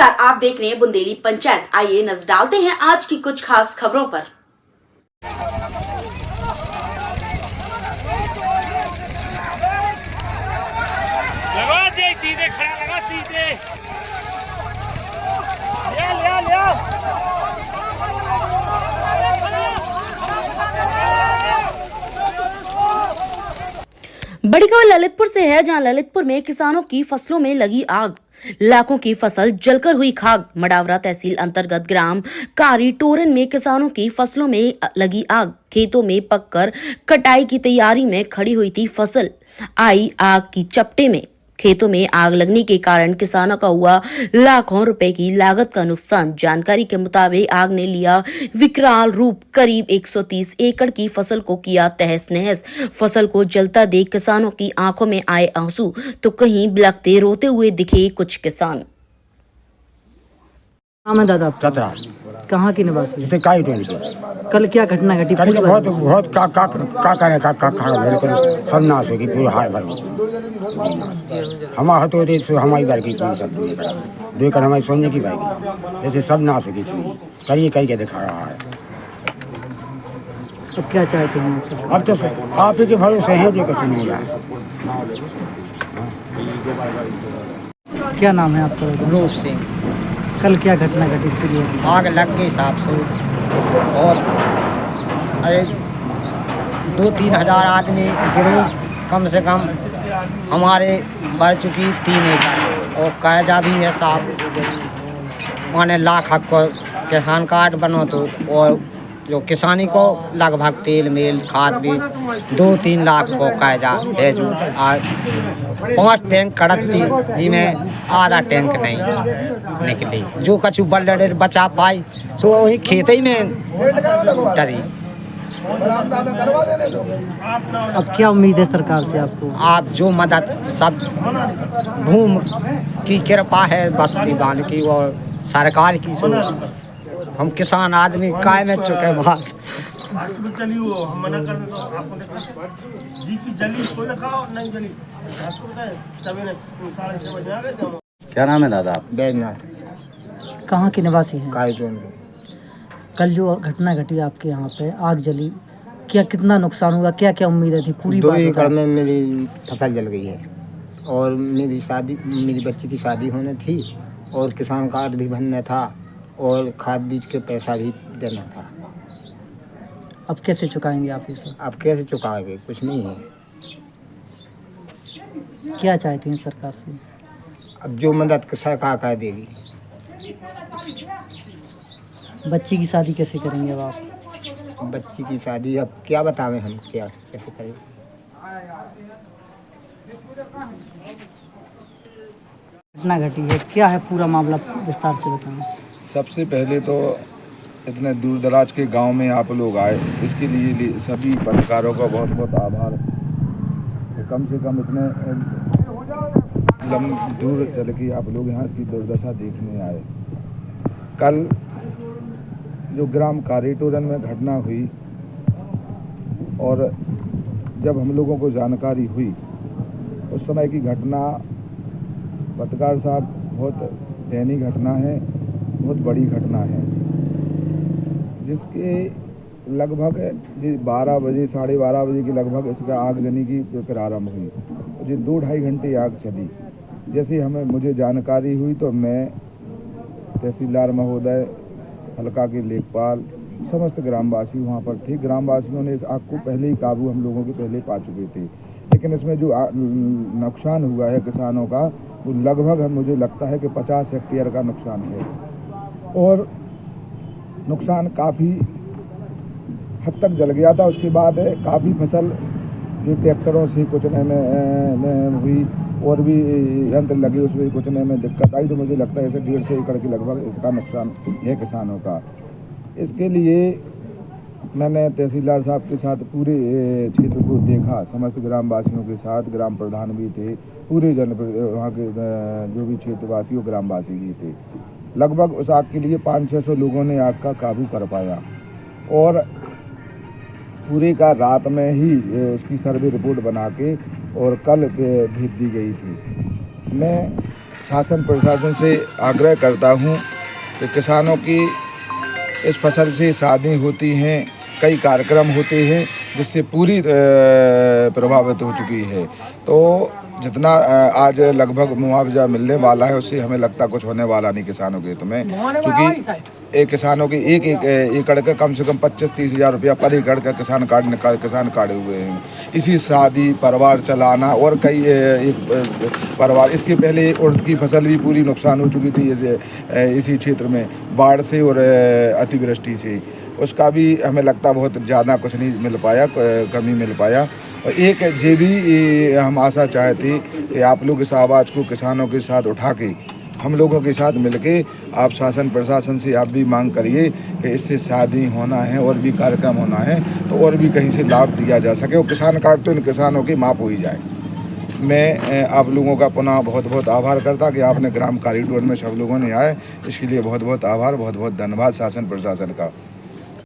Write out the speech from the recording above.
नमस्कार, आप देख रहे हैं बुंदेली पंचायत। आइए नजर डालते हैं आज की कुछ खास खबरों पर। लगा दे सीधे, खड़ा लगा सीधे। ले बड़ी खबर ललितपुर से है, जहां ललितपुर में किसानों की फसलों में लगी आग। लाखों की फसल जलकर हुई खाक। मडावरा तहसील अंतर्गत ग्राम कारी टोरन में किसानों की फसलों में लगी आग। खेतों में पककर कटाई की तैयारी में खड़ी हुई थी फसल। आई आग की चपेट में। खेतों में आग लगने के कारण किसानों का हुआ लाखों रुपए की लागत का नुकसान। जानकारी के मुताबिक आग ने लिया विकराल रूप। करीब 130 एकड़ की फसल को किया तहस नहस। फसल को जलता देख किसानों की आंखों में आए आंसू, तो कहीं बिलखते रोते हुए दिखे कुछ किसान। मैं दादा आपका चतरा कहाँ की निवासी है? काई टोली के कल क्या घटना घटी? कल के बहुत का करे का मेरे को सब नाश होगी पूरा हाय भर हमारा तो दे सो हमारी बार की पूरी सब देखकर हमारी सोने की बार जैसे सब नाश होगी पूरी करिए कहीं के दिखा रहा है। अब क्या चाहते हैं? अब तो आप ही के भरोसे हैं जो कुछ नहीं रहा। क्या नाम है आपका? रूप सिंह। कल क्या घटना घटी थी? आग लग गई साहब से और 2-3 हजार आदमी गिरे। कम से कम हमारे बढ़ चुकी 3 एकड़ और कर्जा भी है साहब। माने लाख हक को किसान कार्ड बनो तो और जो किसानी को लगभग तेल मेल खाद भी 2-3 लाख को कर्जा है। जो 5 टैंक कड़क थी जिसमें आधा टैंक नहीं निकली। जो कछु बल्लड़े बचा पाई सो वही खेत ही में डरी। अब क्या उम्मीद है सरकार से आपको? आप जो मदद सब भूमि की कृपा है बस्ती बांध की और सरकार की। सो हम किसान आदमी काय में चुके बात। क्या नाम है दादा? बैजनाथ। कहाँ के निवासी हैं? काय जोन कल जो घटना घटी आपके यहाँ पे आग जली, क्या कितना नुकसान हुआ? क्या क्या उम्मीदें थी? पूरी 2 बात एकड़ बताओ। में मेरी फसल जल गई है और मेरी बच्ची की शादी होने थी और किसान कार्ड भी बनना था और खाद बीज के पैसा भी देना था। अब कैसे चुकाएंगे आप इसे? अब कैसे चुकाएंगे? कुछ नहीं है। क्या चाहते हैं सरकार से? अब जो मदद सरकार कर देगी। बच्ची की शादी कैसे करेंगे अब आप? बच्ची की शादी अब क्या बतावें हम, क्या कैसे करें? घटना घटी है, क्या है पूरा मामला विस्तार से बताएं। सबसे पहले तो इतने दूर दराज के गांव में आप लोग आए, इसके लिए सभी पत्रकारों का बहुत बहुत आभार। कम से कम इतने दूर चल के आप लोग यहाँ की दुर्दशा देखने आए। कल जो ग्राम कारीटोरन में घटना हुई और जब हम लोगों को जानकारी हुई उस समय की घटना, पत्रकार साहब, बहुत दयनीय घटना है, बहुत बड़ी घटना है, जिसके लगभग 12 बजे 12:30 बजे के लगभग इसका आगजनी की प्रारंभ हुई। जो 2-2.5 घंटे आग चली। जैसे मुझे जानकारी हुई तो मैं तहसीलदार महोदय, हल्का के लेखपाल, समस्त ग्रामवासी वहाँ पर थे। ग्रामवासियों ने इस आग को पहले ही काबू हम लोगों के पहले पा चुके थे, लेकिन इसमें जो नुकसान हुआ है किसानों का वो लगभग मुझे लगता है कि 50 हेक्टेयर का नुकसान है और नुकसान काफ़ी हद तक जल गया था। उसके बाद काफ़ी फसल जो ट्रैक्टरों से कुचने में हुई और भी यंत्र लगे उसमें कुचने में दिक्कत आई, तो मुझे लगता है ऐसे 150 एकड़ के लगभग इसका नुकसान है किसानों का। इसके लिए मैंने तहसीलदार साहब के साथ पूरे क्षेत्र को देखा, समस्त ग्रामवासियों के साथ, ग्राम प्रधान भी थे, पूरे वहाँ के जो भी क्षेत्रवासी और ग्रामवासी भी थे। लगभग उस आग के लिए 500-600 लोगों ने आग का काबू कर पाया और पूरे का रात में ही उसकी सर्वे रिपोर्ट बना के और कल भेज दी गई थी। मैं शासन प्रशासन से आग्रह करता हूँ कि किसानों की इस फसल से शादी होती हैं, कई कार्यक्रम होते हैं जिससे पूरी प्रभावित हो चुकी है। तो जितना आज लगभग मुआवजा मिलने वाला है उससे हमें लगता कुछ होने वाला नहीं किसानों के हित में, क्योंकि एक किसानों के एक एकड़ का कम से कम 25-30 हज़ार रुपया पर एकड़ का किसान काटे हुए हैं। इसी शादी, परिवार चलाना और कई एक परिवार, इसके पहले उड़द की फसल भी पूरी नुकसान हो चुकी थी इसी क्षेत्र में बाढ़ से और अतिवृष्टि से, उसका भी हमें लगता बहुत ज़्यादा कुछ नहीं मिल पाया, कमी मिल पाया। और एक ये भी हम आशा चाहते कि आप लोग इस आवाज़ को किसानों के साथ उठा के हम लोगों के साथ मिलके आप शासन प्रशासन से आप भी मांग करिए कि इससे शादी होना है और भी कार्यक्रम होना है तो और भी कहीं से लाभ दिया जा सके और किसान कार्ड तो इन किसानों की माफ़ हो ही जाए। मैं आप लोगों का पुनः बहुत बहुत आभार करता कि आपने ग्राम कारीटोर में सब लोगों ने आए, इसके लिए बहुत बहुत आभार, बहुत बहुत धन्यवाद शासन प्रशासन का।